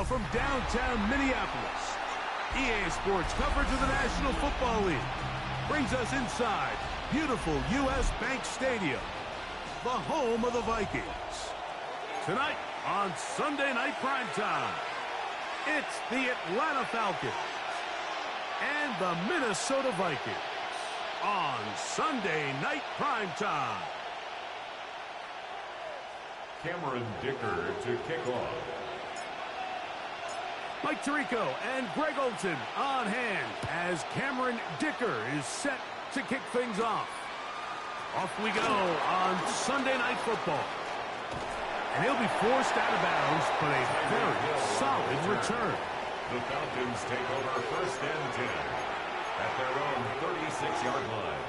now from downtown Minneapolis. EA Sports coverage of the National Football League brings us inside beautiful U.S. Bank Stadium, the home of the Vikings. Tonight on Sunday Night Primetime, it's the Atlanta Falcons and the Minnesota Vikings on Sunday Night Primetime. Cameron Dicker to kick off. Mike Tirico and Greg Olson on hand as Cameron Dicker is set to kick things off. Off we go on Sunday Night Football. And he'll be forced out of bounds, but a very solid return. The Falcons take over 1st and 10 at their own 36-yard line.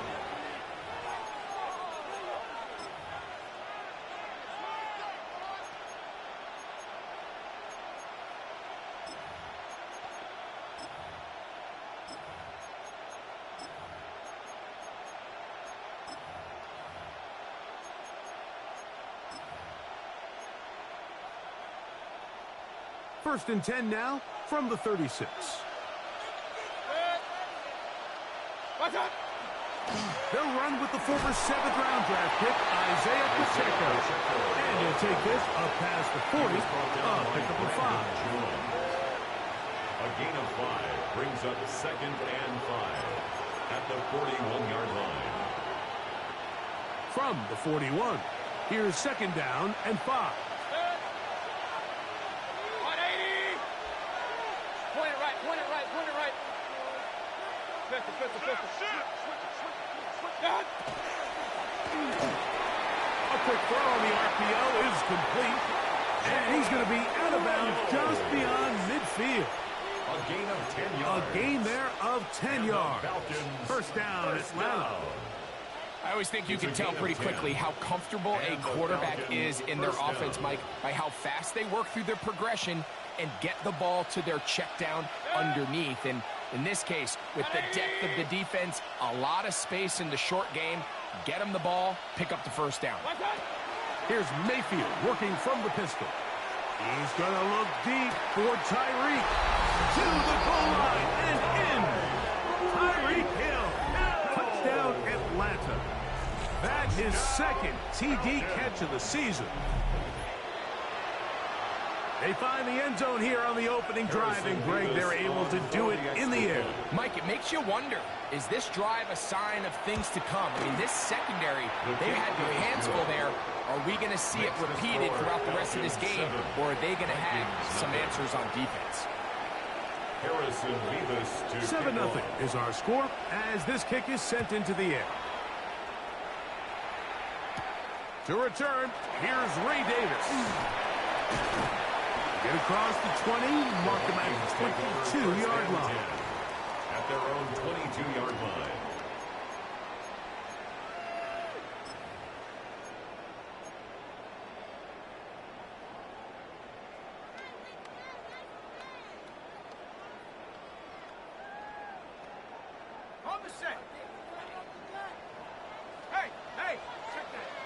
First and 10 now from the 36. They'll run with the former 7th-round draft pick, Isaiah Pacheco. And he'll take this up past the 40, pick up a 5. A gain of 5 brings up 2nd and 5 at the 41-yard line. From the 41, here's 2nd down and 5. A quick throw on the RPO is complete, and he's going to be out of bounds just beyond midfield. A gain of 10 yards. A gain there of 10 yards. First down, Atlanta. I always think you can tell pretty quickly how comfortable a quarterback is in their offense, Mike, by how fast they work through their progression and get the ball to their check down underneath. And in this case, with the depth of the defense, a lot of space in the short game, get them the ball, pick up the first down. Here's Mayfield working from the pistol. He's going to look deep for Tyreek. To the goal line and in. Tyreek Hill. Touchdown, Atlanta. That's his 2nd TD catch of the season. They find the end zone here on the opening drive, and Greg, they're able to do it in the air. Mike, it makes you wonder, is this drive a sign of things to come? I mean, this secondary, they had their hands full there. Are we going to see it repeated throughout the rest of this game, or are they going to have some answers on defense? 7-0 is our score as this kick is sent into the air. To return, here's Ray Davis. Get across the 20, mark them at the 22-yard line. At their own 22-yard line. On the set. Hey,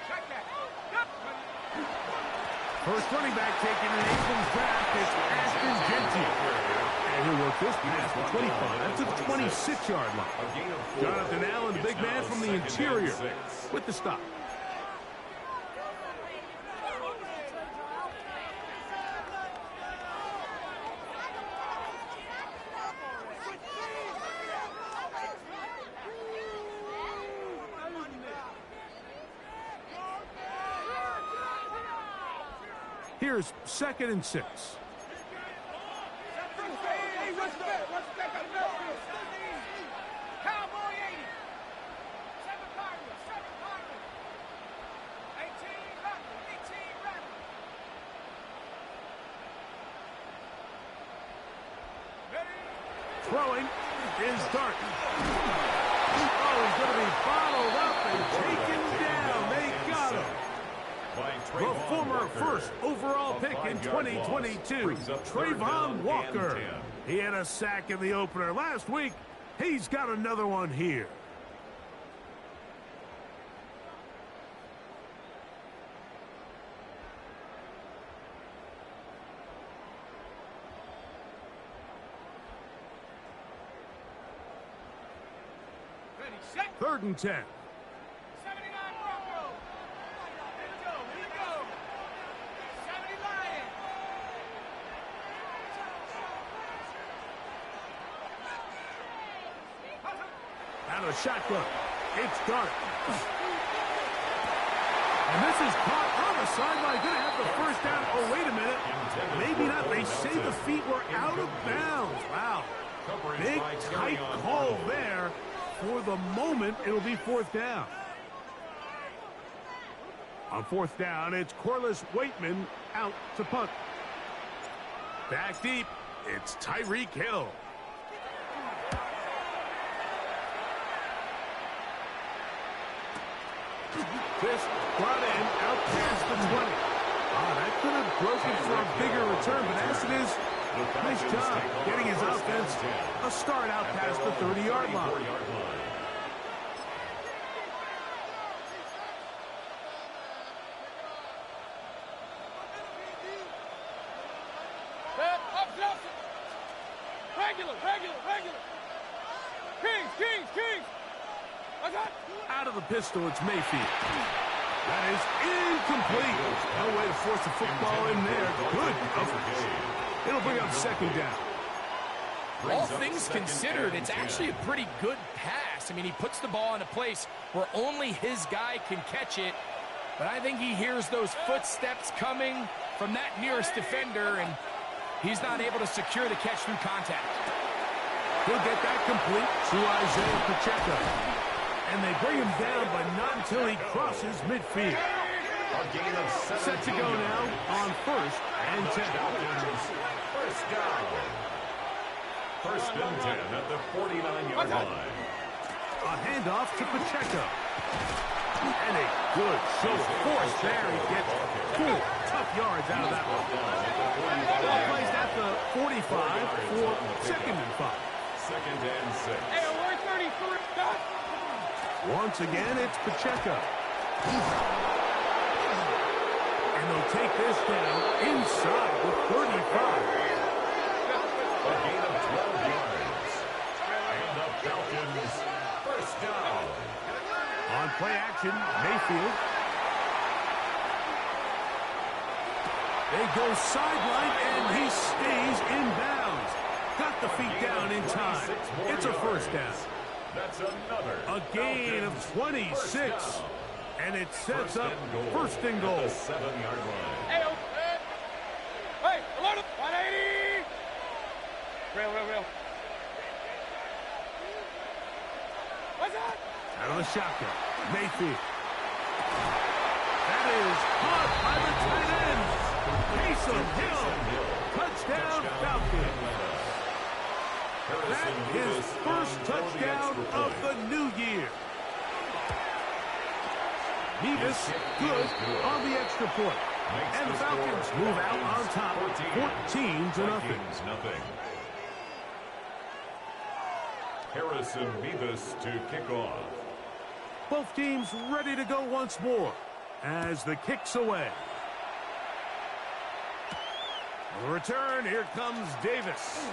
check that. First running back taken in April's draft is Ashton Genty. And he'll work this pass the 25 to the 26-yard line. Jonathan Allen, the big man from the interior, with the stop. Here's 2nd and 6. Throwing is Darton. Oh, he's going to be bottled up and taken down. They got him. The former first overall pick in 2022, Trayvon Walker. He had a sack in the opener last week. He's got another one here. Set. 3rd and 10. 79 Bronco. Here we go. Here we go. 70 Lion. Out of the shotgun. It's Dart. And this is caught on the sideline. Going to have the first down. Oh, wait a minute. Maybe not. They say the feet were out of bounds. Wow. Big, tight call there. For the moment, it'll be 4th down. On 4th down, it's Corliss Waitman out to punt. Back deep, it's Tyreek Hill. This brought in out past the 20. That could have broken for a bigger return, but as it is, nice job getting his offense a start out past the 30-yard line. Regular. Kings. Out of the pistol, it's Mayfield. That is incomplete. No way to force the football in there. Good coverage. It'll bring up 2nd down. All things considered, it's actually a pretty good pass. I mean, he puts the ball in a place where only his guy can catch it. But I think he hears those footsteps coming from that nearest defender, and he's not able to secure the catch through contact. He'll get that complete to Isaiah Pacheco. And they bring him down, but not until he crosses midfield. Set to go now on 1st and 10. First down. 1st and 10 at the 49-yard line. A handoff to Pacheco. And a good show of force there. He gets 4 tough yards out of that one. Ball placed at the 45 for 2nd and 5. 2nd and 6. Hey, we're 33. Once again, it's Pacheco. And they'll take this down inside the 35. A gain of 12 yards. And the Falcons, 1st down. On play action, Mayfield. They go sideline, and he stays in bounds. Got the feet down in time. It's a 1st down. That's another. A gain of 26. And it sets up 1st and goal. 7-yard line. Hey, 180. Real. What's that? Out of the shotgun, Mayfield. That is caught by the tight end. Taysom Hill. Touchdown, Falcons. That is 1st touchdown of the new year. Nevis good on the extra point. And the Falcons move out on top 14-0. Harrison Nevis to kick off. Both teams ready to go once more as the kick's away. On the return, here comes Davis.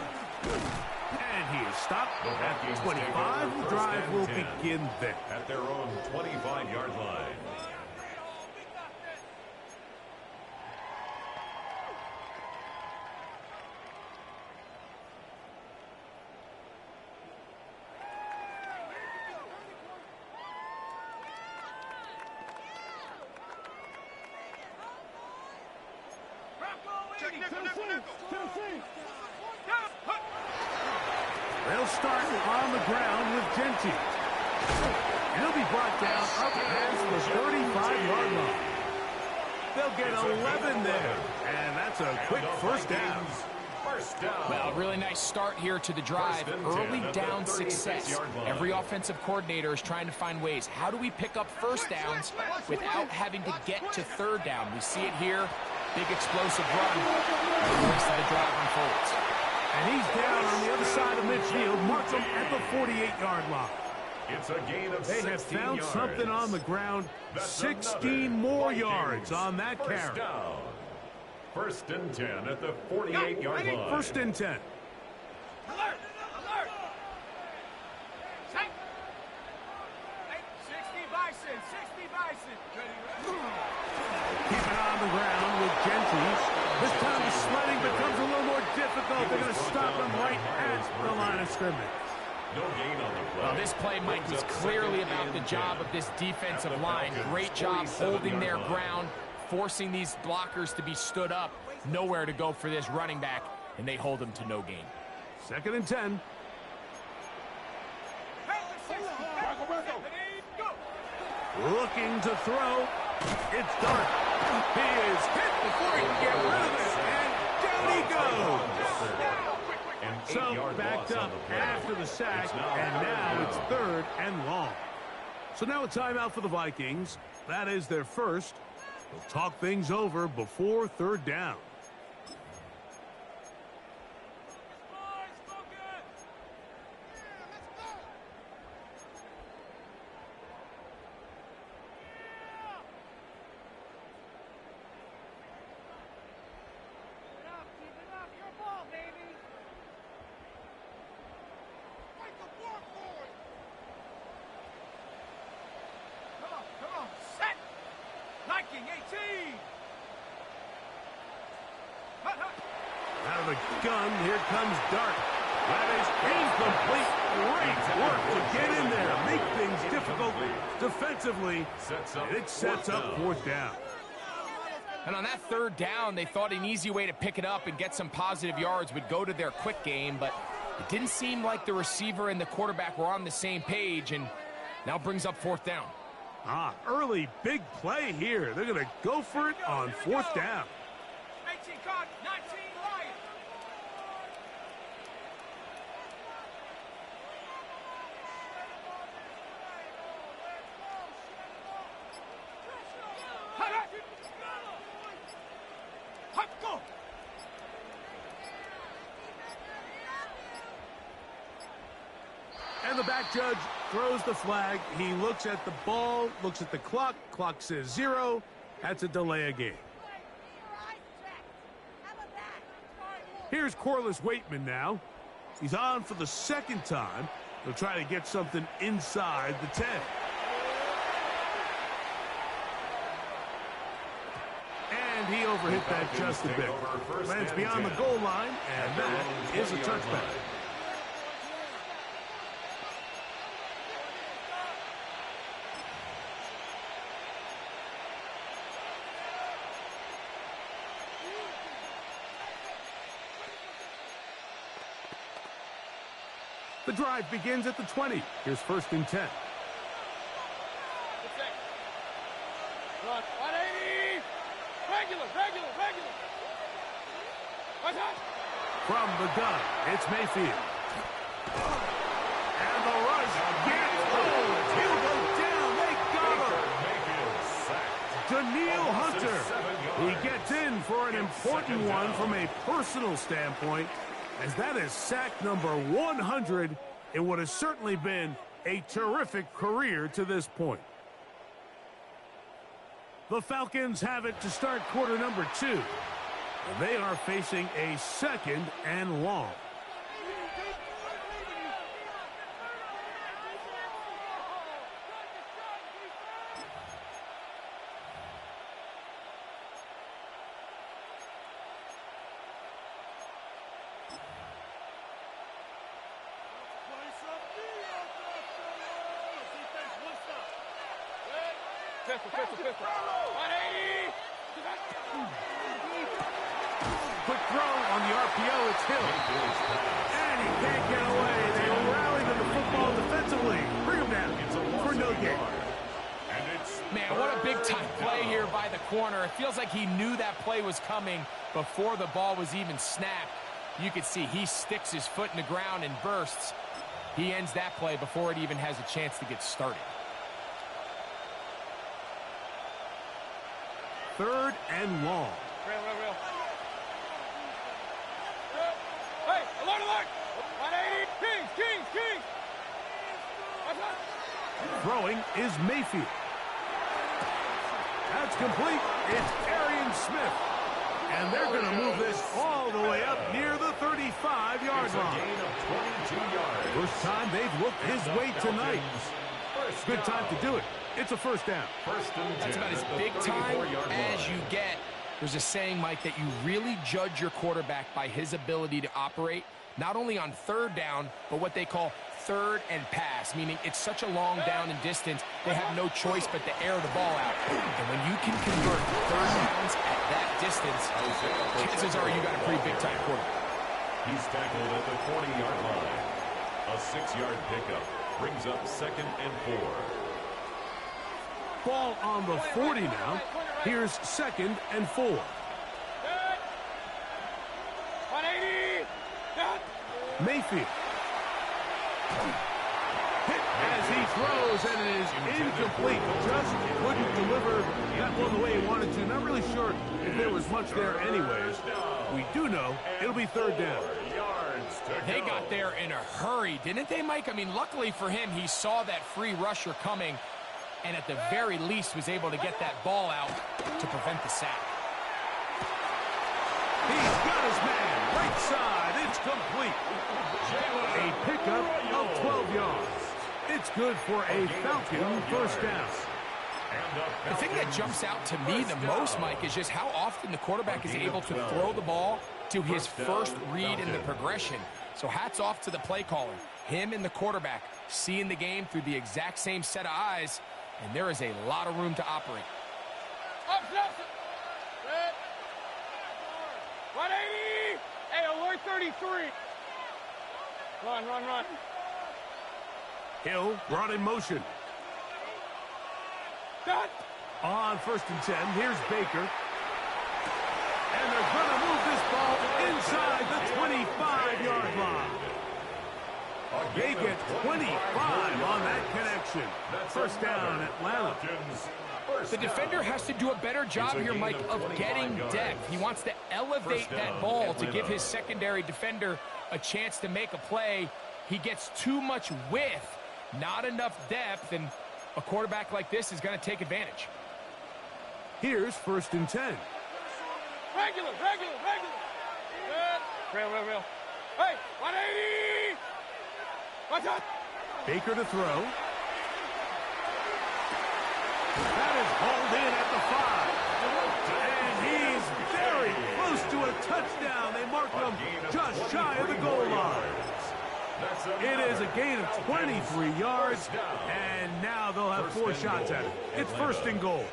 And he is stopped at 25. The drive will begin there. At their own 25-yard line. They'll start on the ground with Genty. He'll be brought down up past the 35-yard line. They'll get 11 there, and that's a quick 1st down. Well, really nice start here to the drive. Early down success. Every offensive coordinator is trying to find ways. How do we pick up 1st downs without having to get to 3rd down? We see it here. Big explosive run. The rest of the drive unfolds. And he's down on the other side of midfield. Marks him at the 48-yard line. It's a gain of 16 They have found yards. something on the ground. That's 16 more yards on that carry. 1st down. 1st and 10 at the 48-yard line. 1st and 10. Alert! Alert! Sight! keep it on the ground with Gentry. This time the sledding becomes a little more difficult. They're going to stop him right at the line of scrimmage. No gain on the play. Well, this play, Mike, was clearly about the job of this defensive line. Great job holding their ground, forcing these blockers to be stood up. Nowhere to go for this running back, and they hold him to no gain. 2nd and 10. Looking to throw. It's Dart. He is hit before he can get rid of it, and down he goes. So backed up after the sack, and now it's 3rd and long. So now a timeout for the Vikings. That is their first. They'll talk things over before 3rd down. Out of the gun, here comes Dart. That is incomplete. Great work to get in there, make things difficult defensively, and it sets up 4th down. And on that 3rd down, they thought an easy way to pick it up and get some positive yards would go to their quick game, but it didn't seem like the receiver and the quarterback were on the same page, and now brings up 4th down. Early big play here. They're going to go for it on 4th down. 18 caught, 19 right. Go. And the back judge throws the flag. He looks at the ball, looks at the clock. Clock says 0. That's a delay of game. Here's Corliss Waitman now. He's on for the 2nd time. He'll try to get something inside the 10. And he overhit that just a bit. Lands beyond the goal line, and that is a touchback. The drive begins at the 20. Here's 1st and 10. 180. Regular. From the gun, it's Mayfield. And the rush gets hold. He'll go down. They got him. Daniil Hunter. He gets in for an important one from a personal standpoint, as that is sack number 100 in what has certainly been a terrific career to this point. The Falcons have it to start quarter number 2. And they are facing a 2nd and long. Quick throw on the RPO, it's Hill. And he can't get away. They rally to the football defensively. Bring him down for no gain. Man, what a big-time play here by the corner. It feels like he knew that play was coming before the ball was even snapped. You can see he sticks his foot in the ground and bursts. He ends that play before it even has a chance to get started. 3rd and long. Real. Hey, alert! 180. Kings. Throwing is Mayfield. That's complete. It's Arian Smith. And they're going to move this all the way up near the 35-yard line. Gain of 22 yards. First time they've looked his way tonight. Good time to do it. It's a first down. That's about as big time as you get. There's a saying, Mike, that you really judge your quarterback by his ability to operate, not only on third down, but what they call third and pass, meaning it's such a long down and distance, they have no choice but to air the ball out. And when you can convert third downs at that distance, chances are you got a pretty big-time quarterback. He's tackled at the 40-yard line. A 6-yard pickup brings up 2nd and 4. Ball on the 40 now. Here's 2nd and 4. 180. Mayfield. Hit as he throws, and it is incomplete. Just couldn't deliver that one the way he wanted to. Not really sure if there was much there anyways. We do know it'll be third down. They got there in a hurry, didn't they, Mike? I mean, luckily for him, he saw that free rusher coming, and at the very least was able to get that ball out to prevent the sack. He's got his man, right side, it's complete. A pickup of 12 yards. It's good for a Falcon first down. The thing that jumps out to me the most, Mike, is just how often the quarterback is able to throw the ball to his first read in the progression. So hats off to the play caller. Him and the quarterback seeing the game through the exact same set of eyes, and there is a lot of room to operate. Up, 180. Hey, alert 33. Run. Hill brought in motion. Done. On 1st and 10, here's Baker. And they're going to move this ball inside the 25-yard line. They get 25 on that connection. First down, Atlanta. The defender has to do a better job here, Mike, of getting depth. He wants to elevate that ball to give his secondary defender a chance to make a play. He gets too much width, not enough depth, and a quarterback like this is going to take advantage. Here's 1st and 10. Regular. Good. Real. Hey, 180. What's up? Baker to throw. That is hauled in at the 5. And he's very close to a touchdown. They mark him just shy of the goal line. It is a gain of 23 yards, and now they'll have 4 shots at it. It's 1st and goal.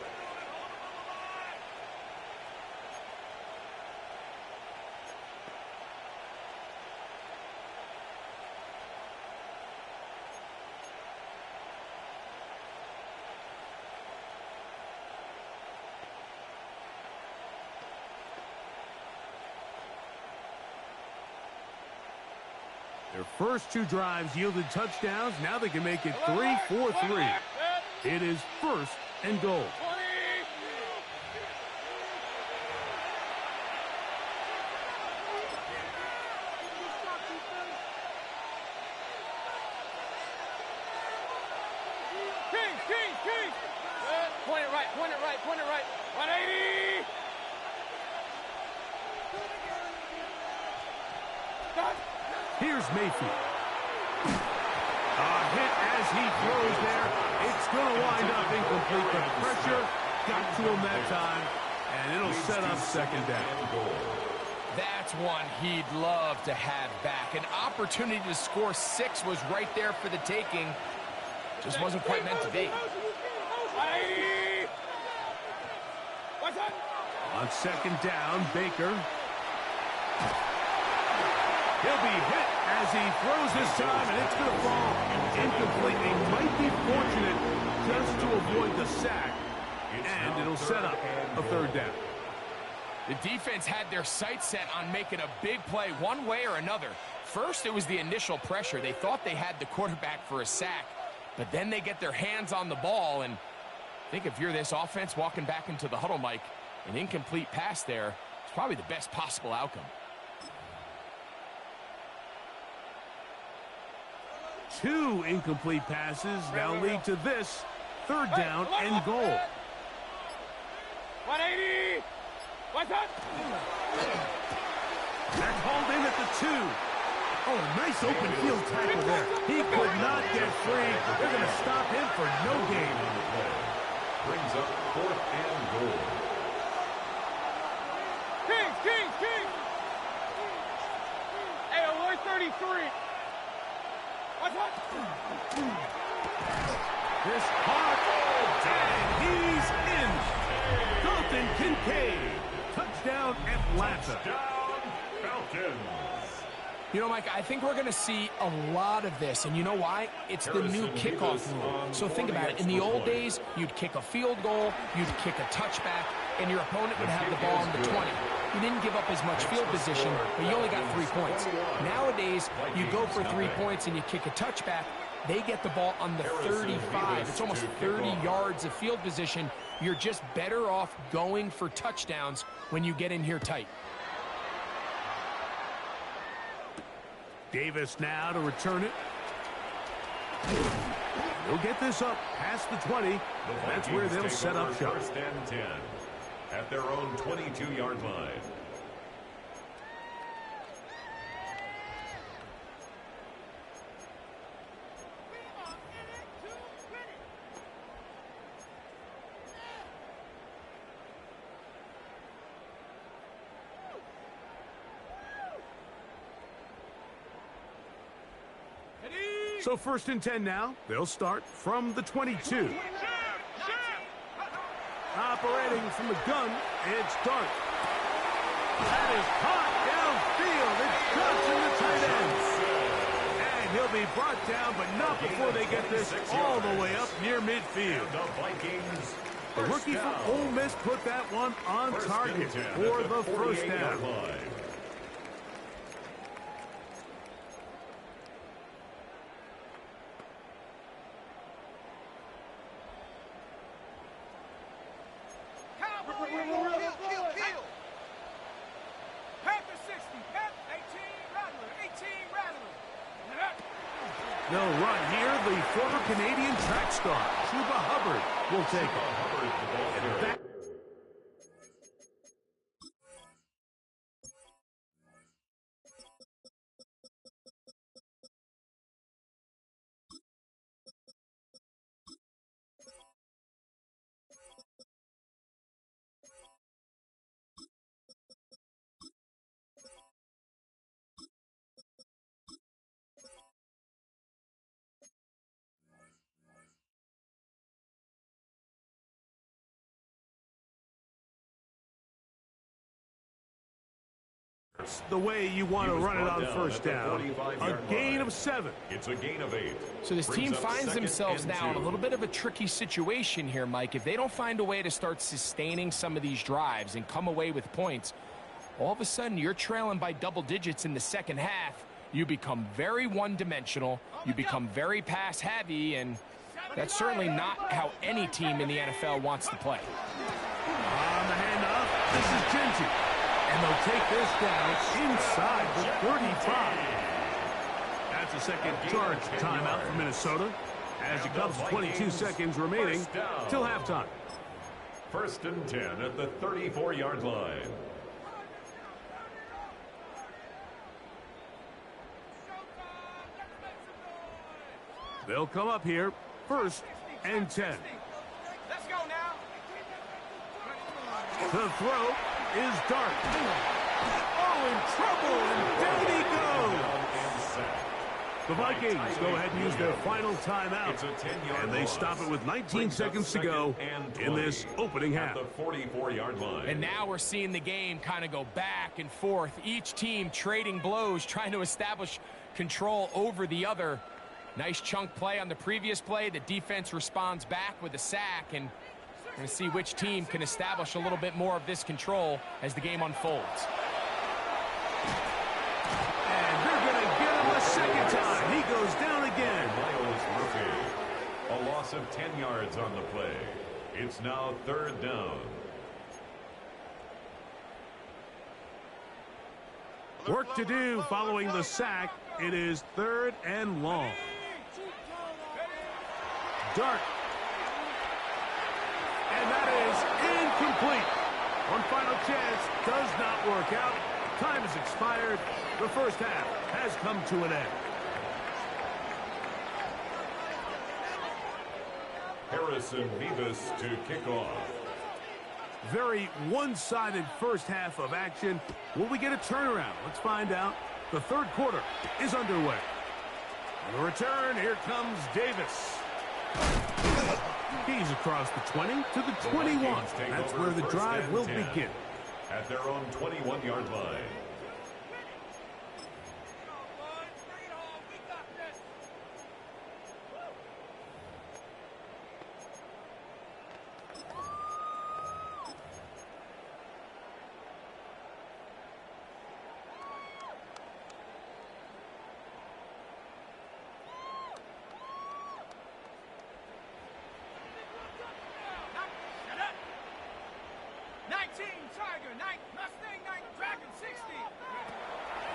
Their first 2 drives yielded touchdowns. Now they can make it 3-4-3. It is 1st and goal. 20. King. Good. Point it right. 180. Done. Here's Mayfield. A hit as he throws there. It's going to wind up incomplete. The pressure got to him that time, and it'll set up 2nd down. That's one he'd love to have back. An opportunity to score 6 was right there for the taking. Just wasn't quite meant to be. 180. What's up? On 2nd down, Baker. He'll be hit as he throws this time, and it's going to fall incomplete. They might be fortunate just to avoid the sack, and it'll set up a 3rd down. The defense had their sights set on making a big play one way or another. First, it was the initial pressure. They thought they had the quarterback for a sack, but then they get their hands on the ball, and I think if you're this offense walking back into the huddle, Mike, an incomplete pass there is probably the best possible outcome. 2 incomplete passes now lead to this 3rd down and goal. 180. What's up? That's hauled in at the 2. Oh, nice open field tackle there. He could not get free. They're going to stop him for no gain. Brings up 4th and goal. Kings, Kings, Kings. Hey, 133. Watch, watch. This hard, and he's in. Dalton Kincaid. Touchdown, Atlanta. Touchdown, Falcons. You know, Mike, I think we're going to see a lot of this, and you know why? It's the new kickoff rule. So think about it. In the old days, you'd kick a field goal, you'd kick a touchback, and your opponent would have the ball on the 20. You didn't give up as much field position, but you only got 3 points. Nowadays, you go for 3 points and you kick a touchback. They get the ball on the 35. It's almost 30 yards of field position. You're just better off going for touchdowns when you get in here tight. Davis now to return it. They'll get this up past the 20. That's where they'll set up shop. 1st and 10 at their own 22-yard line. So 1st and 10 now. They'll start from the 22. Operating from the gun, it's Dart. That is caught downfield. It's Johnson, the tight end. And he'll be brought down, but not before they get this all the way up near midfield. The Vikings. The rookie from Ole Miss put that one on target for the 1st down. They'll run here. The former Canadian track star, Chuba Hubbard, will take it. And back. The way you want to run it on 1st down. A gain of 7. It's a gain of 8. So this team finds themselves now in a little bit of a tricky situation here, Mike. If they don't find a way to start sustaining some of these drives and come away with points, all of a sudden you're trailing by double digits in the 2nd half. You become very one-dimensional. You become very pass-heavy, and that's certainly not how any team in the NFL wants to play. On the handoff, this is Genty. And they'll take this down inside the 35. That's a second charge timeout for Minnesota as it comes 22 seconds remaining till halftime. 1st and 10 at the 34-yard line. They'll come up here 1st and 10. Let's go now. The throw is Dart. Oh, in trouble, and down he goes. The Vikings go ahead and use their final timeout, and they stop it with 19 seconds to go in this opening half. The 44-yard line. And now we're seeing the game kind of go back and forth. Each team trading blows, trying to establish control over the other. Nice chunk play on the previous play. The defense responds back with a sack, and we're going to see which team can establish a little bit more of this control as the game unfolds. And they're going to get him a second time. He goes down again. Miles Murphy. A loss of 10 yards on the play. It's now 3rd down. Work to do following the sack. It is 3rd and long. Dart. And that is incomplete. One final chance does not work out. Time has expired. The first half has come to an end. Harrison Mevis to kick off. Very one-sided first half of action. Will we get a turnaround? Let's find out. The third quarter is underway. On the return, here comes Davis. He's across the 20 to the 21. That's where the drive will begin. At their own 21-yard line.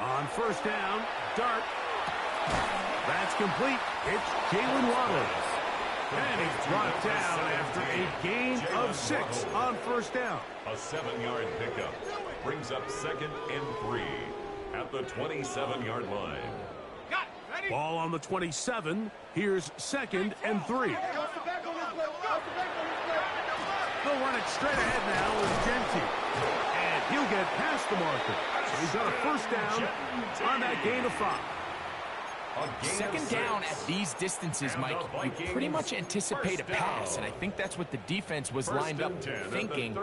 On first down, Dart. That's complete. It's Jalen Waddle. And he's brought down after a gain of 6 on first down. A 7-yard pickup brings up 2nd and 3 at the 27-yard line. Ball on the 27. Here's 2nd and 3. They'll run it straight ahead now with Genty. And he'll get past the marker. So he's got a first down on that gain of 5. Second down at these distances, Mike, you pretty much anticipate a pass, and I think that's what the defense was lined up thinking.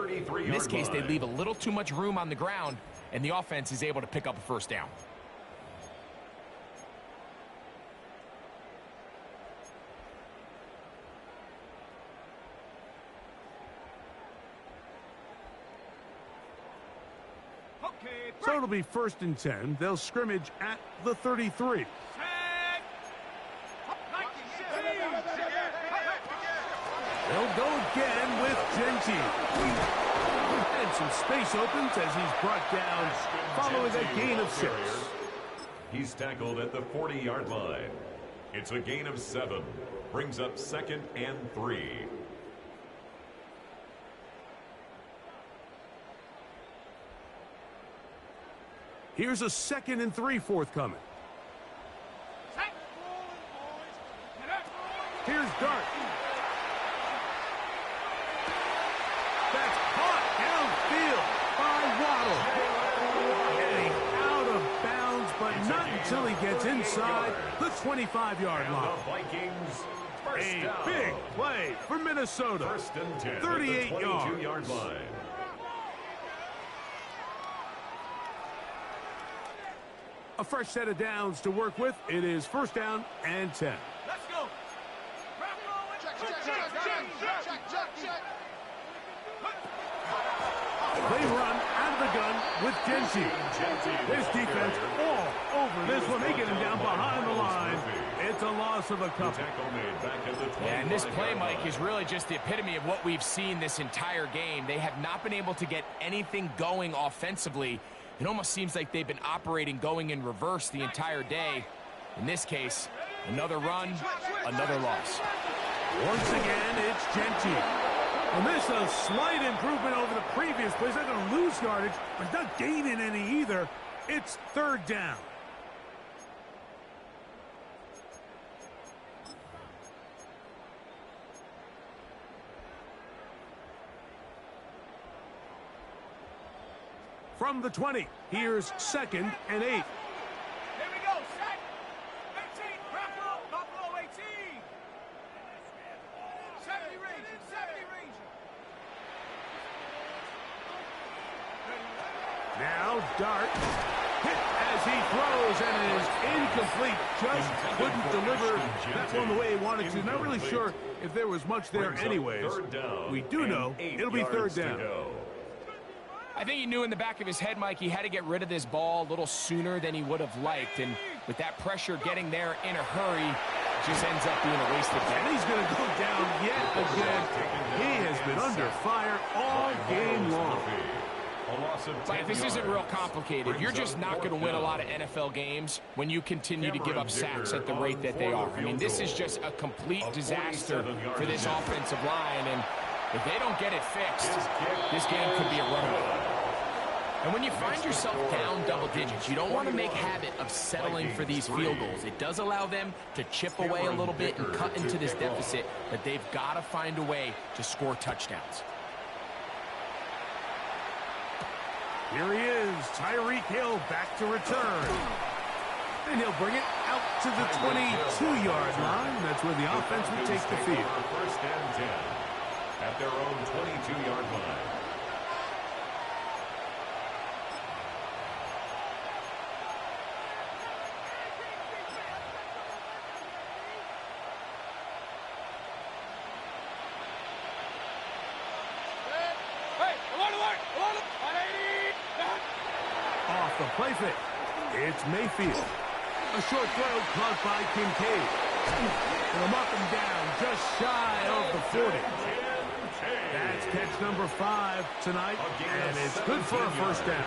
In this case, they leave a little too much room on the ground, and the offense is able to pick up a first down. So it'll be 1st and 10. They'll scrimmage at the 33. They'll go again with Genty. And some space opens as he's brought down following a gain of 6. He's tackled at the 40-yard line. It's a gain of 7. Brings up 2nd and 3. Here's a 2nd and 3 forthcoming. Here's Dart. That's caught downfield by Waddle. Getting out of bounds, but not until he gets inside the 25-yard line. A big play for Minnesota. 1st and 10 38 at the 22-yard line. A fresh set of downs to work with. It is 1st down and 10. Let's go. Check. They run out of the gun with Genty. This defense all over this one. They get him down behind the line. It's a loss of a couple. And this play, Mike, is really just the epitome of what we've seen this entire game. They have not been able to get anything going offensively. It almost seems like they've been operating going in reverse the entire day. In this case, another run, another loss. Once again, it's Genty. And this is a slight improvement over the previous play. He's not going to lose yardage, but he's not gaining any either. It's 3rd down. From the 20, here's 2nd and 8. Here we go, set. 18, Buffalo 18. 70 Ranger. Now Dart hit as he throws, and it is incomplete. Just couldn't deliver that one the way he wanted to. Not really sure if there was much there anyways. We do know it'll be 3rd down. I think he knew in the back of his head, Mike, he had to get rid of this ball a little sooner than he would have liked. And with that pressure getting there in a hurry, it just ends up being a wasted game. And he's going to go down yet again. He has been under fire all game long. But this isn't real complicated. You're just not going to win a lot of NFL games when you continue to give up sacks at the rate that they are. I mean, this is just a complete disaster for this offensive line. And if they don't get it fixed, this game could be a runaway. And when you find yourself down double digits, you don't want to make habit of settling for these field goals. It does allow them to chip away a little bit and cut into this deficit, but they've got to find a way to score touchdowns. Here he is, Tyreek Hill back to return. And he'll bring it out to the 22-yard line. That's where the offense will take the field. First and 10 at their own 22-yard line. Off the play fake. It's Mayfield. A short throw caught by Kincaid. And a up and down just shy of the 40. That's catch number 5 tonight, and it's good for a first down.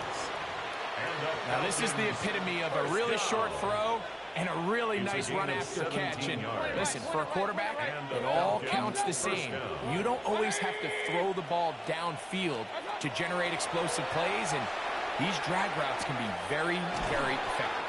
Now this is the epitome of a really short throw and a really nice run after catch. And listen, for a quarterback, it all counts the same. You don't always have to throw the ball downfield to generate explosive plays, and these drag routes can be very, very effective.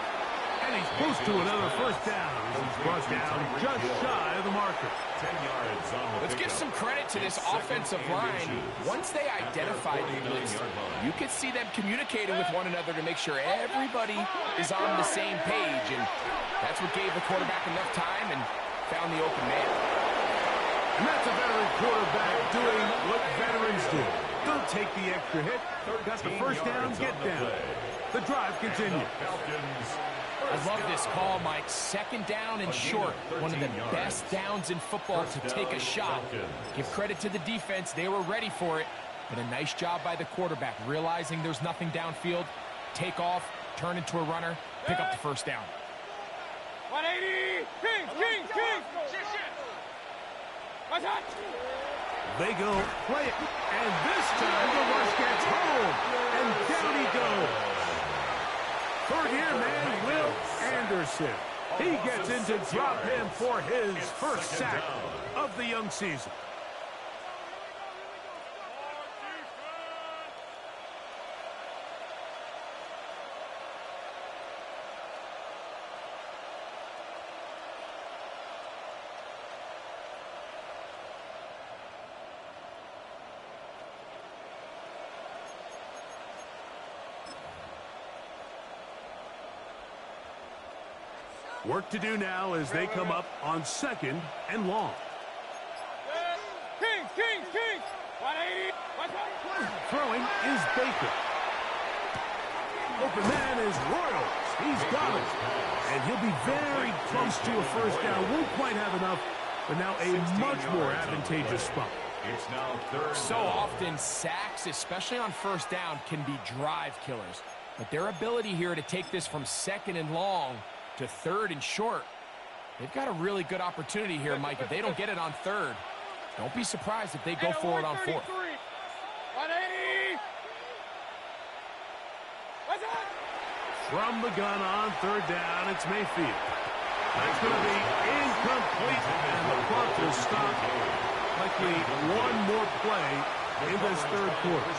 And he's close to another first down. He's brought down just shy of the marker. 10 yards on the Let's give some credit to this offensive line. Once they identified the blitz, you could see them communicating with one another to make sure everybody is on the same page. And that's what gave the quarterback enough time and found the open man. And that's a veteran quarterback doing what veterans do. Don't take the extra hit. Got the first down, get down. The drive continues. I love this call, Mike. Second down and short. One of the best downs in football to take a shot. Give credit to the defense. They were ready for it. But a nice job by the quarterback, realizing there's nothing downfield. Take off, turn into a runner, pick up the first down. 180! King! What's that? They go play it. And this time the rush gets home. And down he goes. Third-year man, Will Anderson. He gets in to drop him for his first sack of the young season. Work to do now as they come up on second and long. King! 180! What's that? Throwing is Baker. Open man is Royals. He's got it. And he'll be very close to a first down. Won't quite have enough, but now a much more advantageous spot. It's now third. So often sacks, especially on first down, can be drive killers. But their ability here to take this from second and long to third and short, they've got a really good opportunity here, Mike. If they don't get it on third, don't be surprised if they go for it on fourth. 180! What's that? From the gun on third down, it's Mayfield. That's going to be incomplete, and the clock will stop. Likely one more play in this third quarter.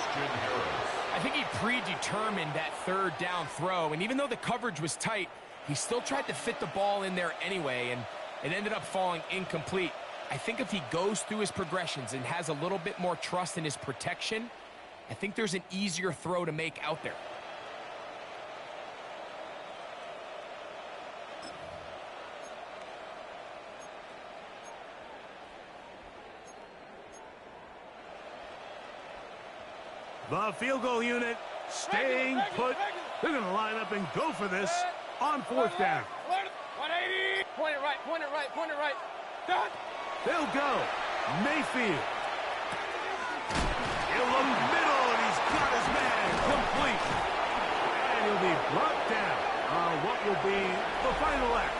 I think he predetermined that third down throw, and even though the coverage was tight, he still tried to fit the ball in there anyway, and it ended up falling incomplete. I think if he goes through his progressions and has a little bit more trust in his protection, I think there's an easier throw to make out there. The field goal unit staying put. They're going to line up and go for this on fourth down. 180! Point it right. Done! They'll go. Mayfield. He'll look middle, and he's got his man complete. And he'll be brought down on what will be the final act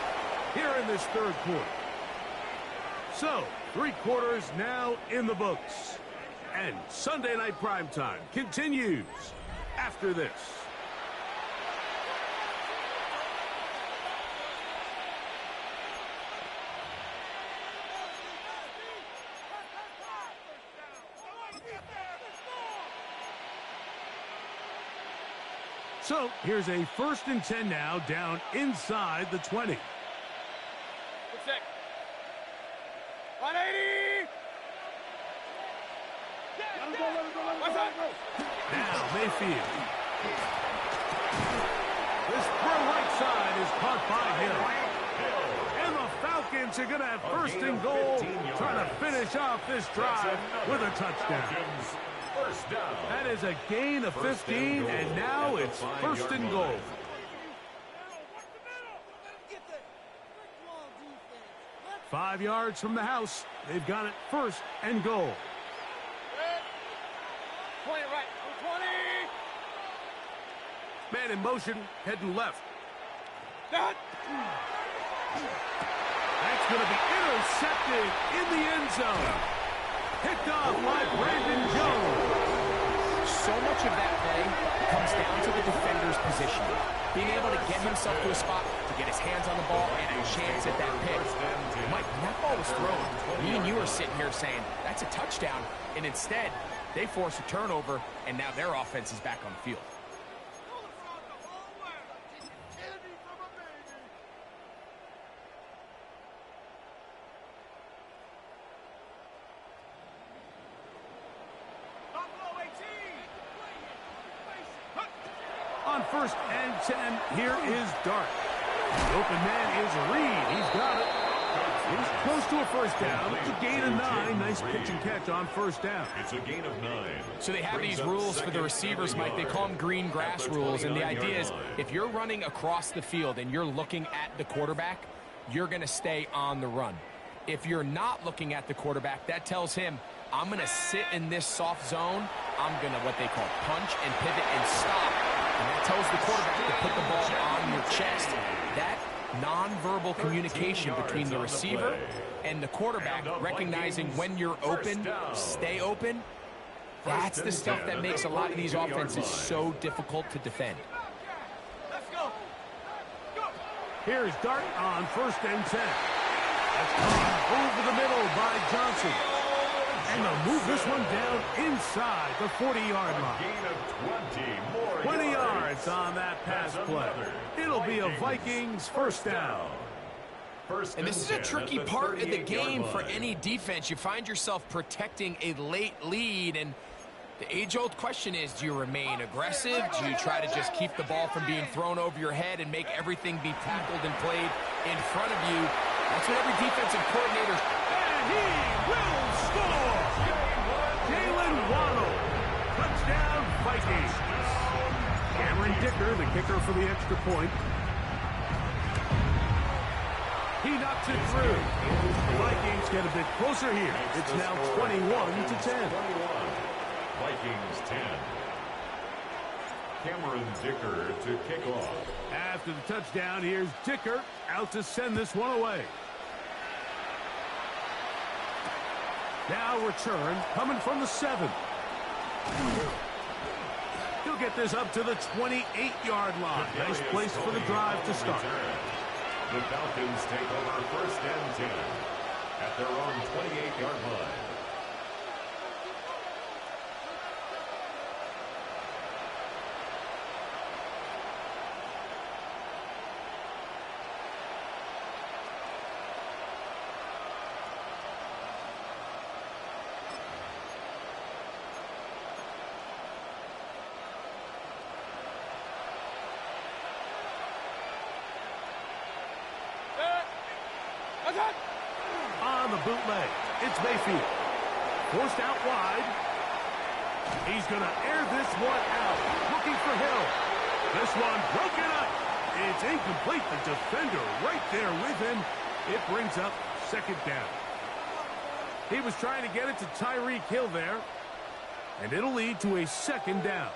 here in this third quarter. So, 3 quarters now in the books. And Sunday Night Primetime continues after this. So here's a 1st and 10 now, down inside the 20. 180. Now Mayfield. This throw right side is caught by Hill. And the Falcons are going to have 1st and goal, trying to finish off this drive with a touchdown. First down. That is a gain of 15, and now it's 1st and goal. Let's 5 yards from the house. They've got it 1st and goal. 20 right. 20. Man in motion, heading left. That. That's going to be intercepted in the end zone. Picked off by Brandon Jones. So much of that play comes down to the defender's position. Being able to get himself to a spot, to get his hands on the ball, and a chance at that pick. Mike, when that ball was thrown, me and you are sitting here saying, that's a touchdown. And instead, they force a turnover, and now their offense is back on the field. On 1st and 10, here is Dart. The open man is Reed. He's got it. He's close to a 1st down. It's a gain of 9. Nice pitch and catch on 1st down. It's a gain of 9. So they have these rules for the receivers, Mike. They call them green grass rules. And the idea is if you're running across the field and you're looking at the quarterback, you're going to stay on the run. If you're not looking at the quarterback, that tells him, I'm going to sit in this soft zone. I'm going to what they call punch and pivot and stop. And that tells the quarterback to put the ball on your chest. That nonverbal communication between the receiver and the quarterback, recognizing when you're open, stay open, that's the stuff that makes a lot of these offenses so difficult to defend. Let's go. Go. Here's Dart on 1st and 10. That's caught over the middle by Johnson. And they'll move this one down inside the 40-yard line. Gain of 20 more 20 yards on that pass play. It'll be a Vikings 1st down. And this is a tricky part of the game for any defense. You find yourself protecting a late lead, and the age-old question is, do you remain aggressive? Do you try to just keep the ball from being thrown over your head and make everything be tackled and played in front of you? That's what every defensive coordinator... And he will score! Jalen Waddle. Touchdown, Vikings. Cameron Dicker, the kicker for the extra point. He knocks it through. The Vikings get a bit closer here. It's now 21-10. Vikings 10. Cameron Dicker to kick off. After the touchdown, here's Dicker out to send this one away. Now return coming from the 7. He'll get this up to the 28-yard line. Nice place for the drive to start. The Falcons take over 1st and 10 at their own 28-yard line. On the bootleg, it's Mayfield. Forced out wide. He's going to air this one out. Looking for Hill. This one broken up. It's incomplete. The defender right there with him. It brings up 2nd down. He was trying to get it to Tyreek Hill there. And it'll lead to a 2nd down.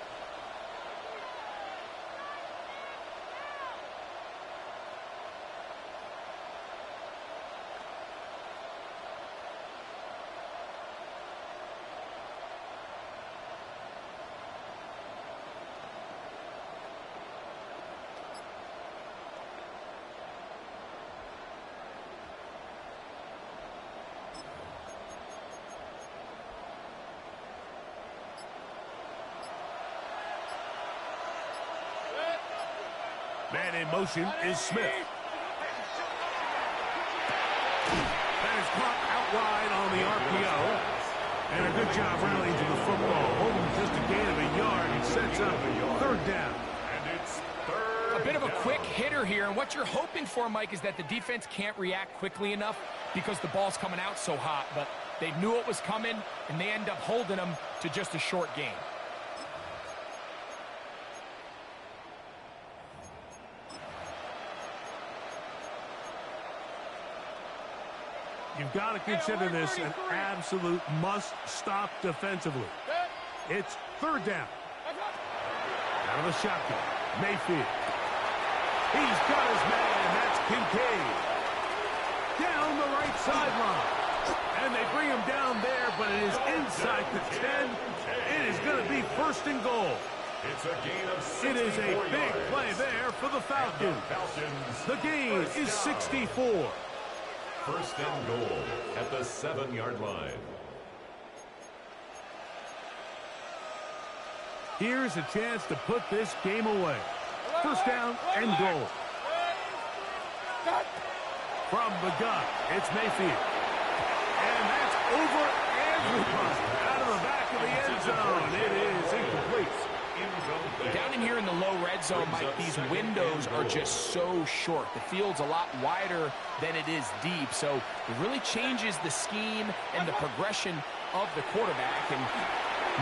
Man in motion is Smith. That is caught out wide on the RPO. And a good job rallying to the football. Holding just a gain of a yard. He sets up third down. And it's third A bit of a down. quick hitter here, and what you're hoping for, Mike, is that the defense can't react quickly enough because the ball's coming out so hot, but they knew it was coming, and they end up holding them to just a short gain. You've got to consider this an absolute must-stop defensively. It's third down. Out of the shotgun, Mayfield. He's got his man, that's Kincaid. Down the right sideline. And they bring him down there, but it is inside the 10. It is going to be first and goal. It's a gain of 64 It is a big yards. play there for the Falcons. The gain is 64. First and goal at the 7-yard line. Here's a chance to put this game away. First down and goal. From the gun, it's Mayfield. And that's over everybody. Out of the back of the end zone. It is incomplete. Down in here in the low red zone, Mike, these windows are just so short. The field's a lot wider than it is deep, so it really changes the scheme and the progression of the quarterback, and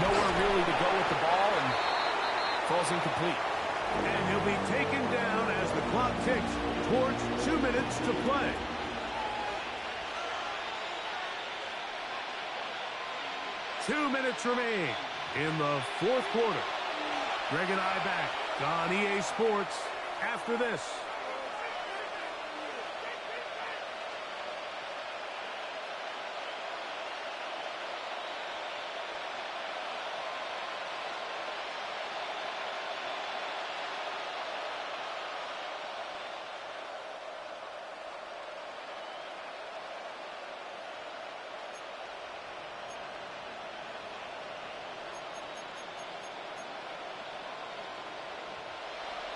nowhere really to go with the ball, and falls incomplete. And he'll be taken down as the clock ticks towards 2 minutes to play. Two minutes remain in the fourth quarter. Greg and I back on EA Sports after this.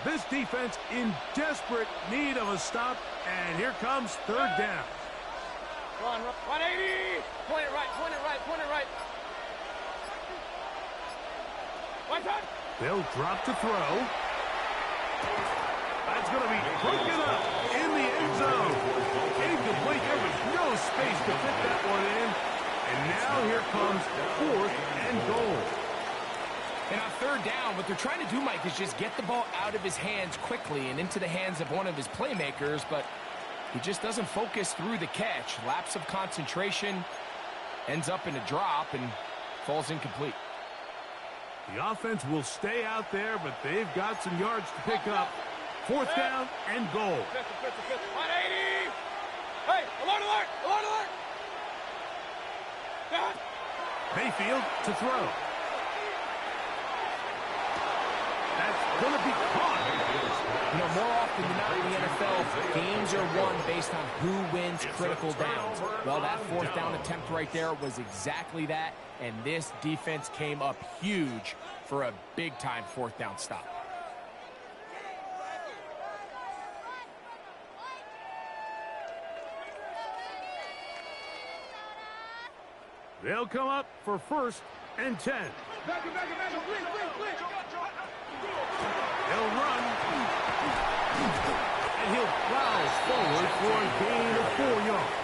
This defense in desperate need of a stop, and here comes third down. Run, 180. Point it right, point it right, point it right. Right side. They'll drop to throw. That's going to be broken up in the end zone. Incomplete. There was no space to fit that one in. And now here comes fourth and goal. And on third down, what they're trying to do, Mike, is just get the ball out of his hands quickly and into the hands of one of his playmakers, but he just doesn't focus through the catch. Lapse of concentration, ends up in a drop, and falls incomplete. The offense will stay out there, but they've got some yards to pick up. Fourth down and goal. 180. Hey, alert, alert, alert, alert. Down. Mayfield to throw. That's going to be caught. You know, more often than not in the NFL, games are won based on who wins critical downs. Well, that fourth down attempt right there was exactly that, and this defense came up huge for a big-time fourth down stop. They'll come up for first and 10. Back, blitz. They'll run. And he'll plow forward for a gain of 4 yards.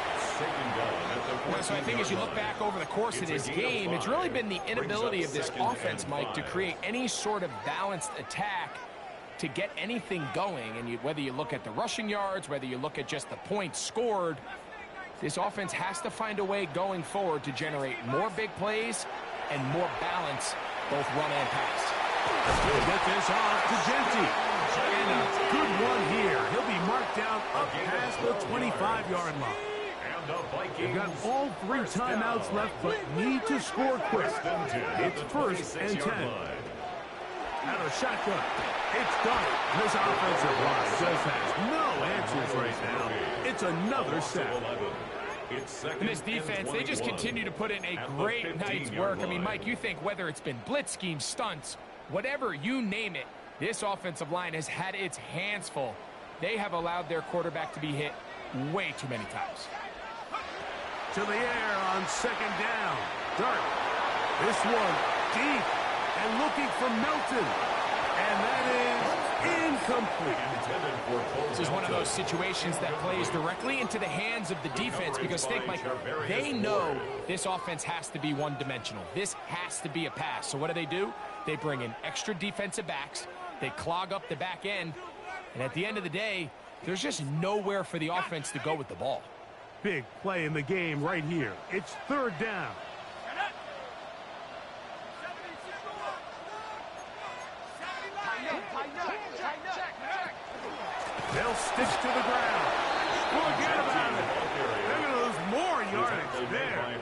So I think as you look back over the course of this game, it's really been the inability of this offense, Mike, to create any sort of balanced attack to get anything going. And whether you look at the rushing yards, whether you look at just the points scored, this offense has to find a way going forward to generate more big plays and more balance, both run and pass. He'll get this off to Genty. And a good one here. He'll be marked down up past the 25-yard line. They've got all 3 timeouts left, but need to score quick. It's first and 10. Out of shotgun. It's done. This offensive line just has no answers right now. It's another sack. And this defense, they just continue to put in a great night's work. I mean, Mike, you think whether it's been blitz schemes, stunts, whatever, you name it, this offensive line has had its hands full. They have allowed their quarterback to be hit way too many times. To the air on second down. Dart. This one deep and looking for Melton. And that is incomplete. This is one of those situations that plays directly into the hands of the defense because think, Mike, they know this offense has to be one-dimensional. This has to be a pass. So what do? They bring in extra defensive backs. They clog up the back end. And at the end of the day, there's just nowhere for the offense to go with the ball. Big play in the game right here. It's third down. They'll stick to the ground. Forget about it. They're going to lose more yardage there.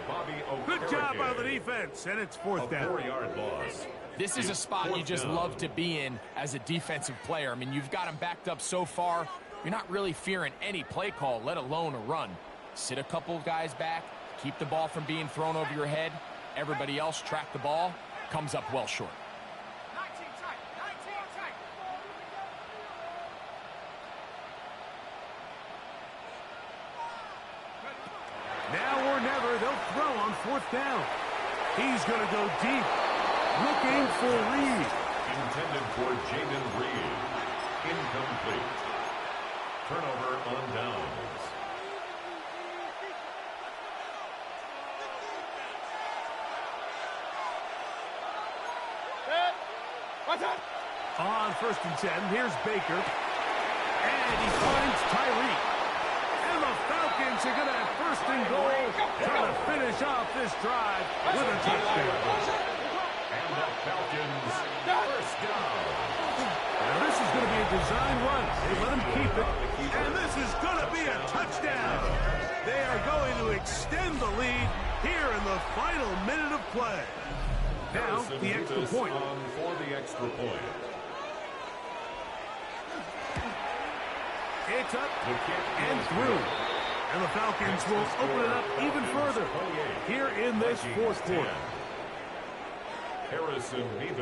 Good job by the defense, and it's fourth down. 4-yard loss. This is a spot you just love to be in as a defensive player. I mean, you've got them backed up so far, you're not really fearing any play call, let alone a run. Sit a couple guys back, keep the ball from being thrown over your head. Everybody else track the ball, comes up well short. Now or never, they'll throw on fourth down. He's going to go deep, looking for Reed. Intended for Jaden Reed. Incomplete. Turnover on downs. On first and 10, here's Baker. And he finds Tyreek. And the Falcons are going to have first and goal, trying to finish off this drive with a touchdown. And the Falcons first down. Now this is going to be a design run. They let him keep it. And this is going to be a touchdown. They are going to extend the lead here in the final minute of play. Now, the extra point. For the extra point. It's up and through. And the Falcons will open it up even further here in this fourth quarter.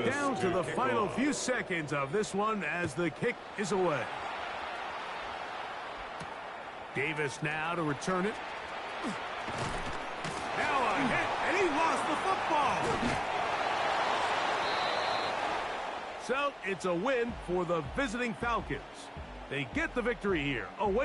Down to the final few seconds of this one as the kick is away. Davis now to return it. Now a hit, and he lost the football. So it's a win for the visiting Falcons. They get the victory here away